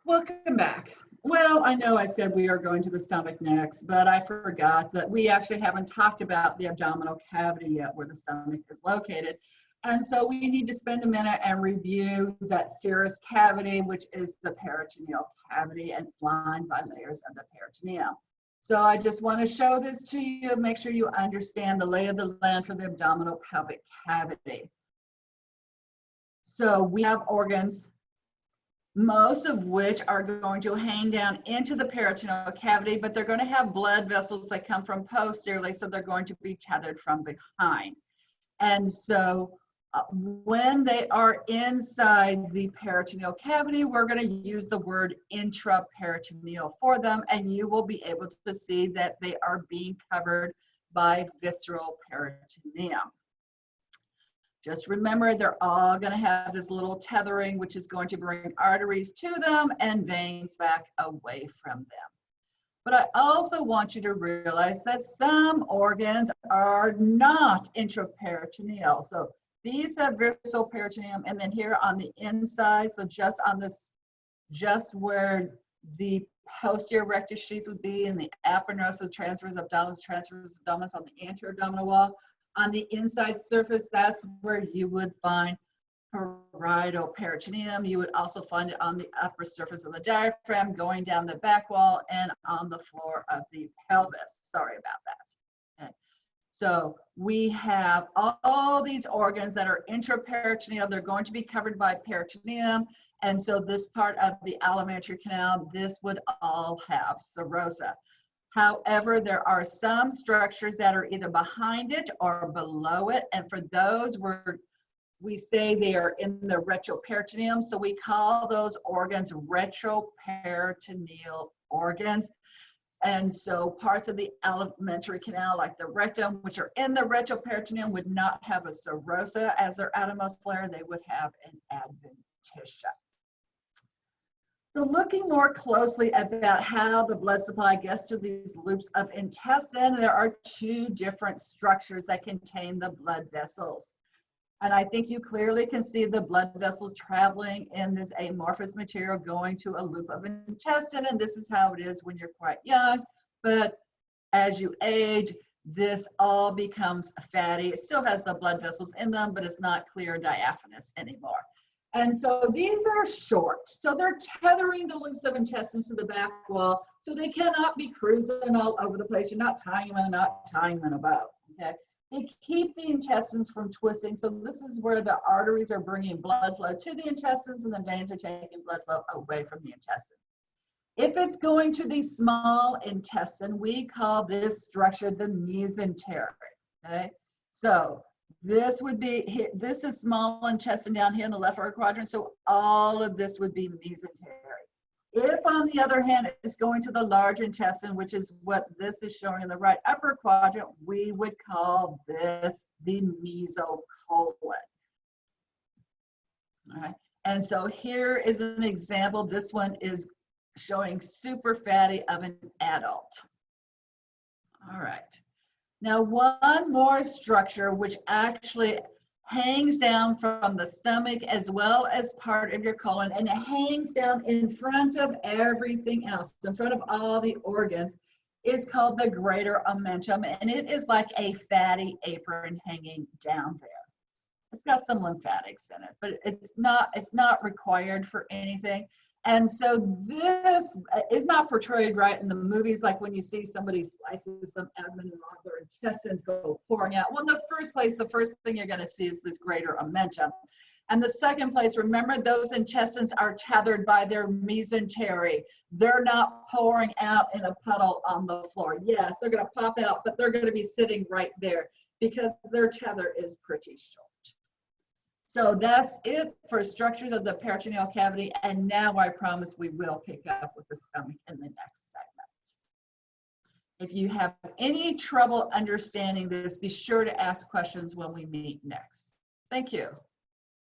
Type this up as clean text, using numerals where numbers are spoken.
Welcome back. Well, I know I said we are going to the stomach next, but I forgot that we actually haven't talked about the abdominal cavity yet, where the stomach is located. And so we need to spend a minute and review that serous cavity, which is the peritoneal cavity, and it's lined by layers of the peritoneum. So I just want to show this to you, make sure you understand the lay of the land for the abdominal pelvic cavity. So we have organs, most of which are going to hang down into the peritoneal cavity, but they're going to have blood vessels that come from posteriorly, so they're going to be tethered from behind. And so when they are inside the peritoneal cavity, we're going to use the word intraperitoneal for them, and you will be able to see that they are being covered by visceral peritoneum. Just remember, they're all going to have this little tethering, which is going to bring arteries to them and veins back away from them. But I also want you to realize that some organs are not intraperitoneal. So these have visceral peritoneum, and then here on the inside, so just on this, just where the posterior rectus sheath would be, and the aponeurosis, transverse abdominis on the anterior abdominal wall, on the inside surface, that's where you would find parietal peritoneum. You would also find it on the upper surface of the diaphragm, going down the back wall, and on the floor of the pelvis. Sorry about that. Okay. So we have all these organs that are intraperitoneal. They're going to be covered by peritoneum. And so this part of the alimentary canal, this would all have serosa. However, there are some structures that are either behind it or below it, and for those we say they are in the retroperitoneum, so we call those organs retroperitoneal organs. And so parts of the alimentary canal, like the rectum, which are in the retroperitoneum, would not have a serosa as their outermost layer, they would have an adventitia. So looking more closely about how the blood supply gets to these loops of intestine, there are two different structures that contain the blood vessels. And I think you clearly can see the blood vessels traveling in this amorphous material going to a loop of intestine, and this is how it is when you're quite young. But as you age, this all becomes fatty. It still has the blood vessels in them, but it's not clear diaphanous anymore. And so these are short. So they're tethering the loops of intestines to the back wall, so they cannot be cruising all over the place. You're not tying them in, not tying them in a bow, okay? They keep the intestines from twisting. So this is where the arteries are bringing blood flow to the intestines, and the veins are taking blood flow away from the intestine. If it's going to the small intestine, we call this structure the mesentery, okay? So this would be, this is small intestine down here in the left upper quadrant, so all of this would be mesentery. If, on the other hand, it's going to the large intestine, which is what this is showing in the right upper quadrant, we would call this the mesocolon. All right, and so here is an example. This one is showing super fatty of an adult. All right. Now, one more structure which actually hangs down from the stomach as well as part of your colon, and it hangs down in front of everything else, in front of all the organs, is called the greater omentum, and it is like a fatty apron hanging down there. It's got some lymphatics in it, but it's not required for anything. And so this is not portrayed right in the movies, like when you see somebody slices some abdomen and all their intestines go pouring out. Well, in the first place, the first thing you're going to see is this greater omentum. And the second place, remember, those intestines are tethered by their mesentery. They're not pouring out in a puddle on the floor. Yes, they're going to pop out, but they're going to be sitting right there because their tether is pretty short. So that's it for structures of the peritoneal cavity. And now I promise we will pick up with the stomach in the next segment. If you have any trouble understanding this, be sure to ask questions when we meet next. Thank you.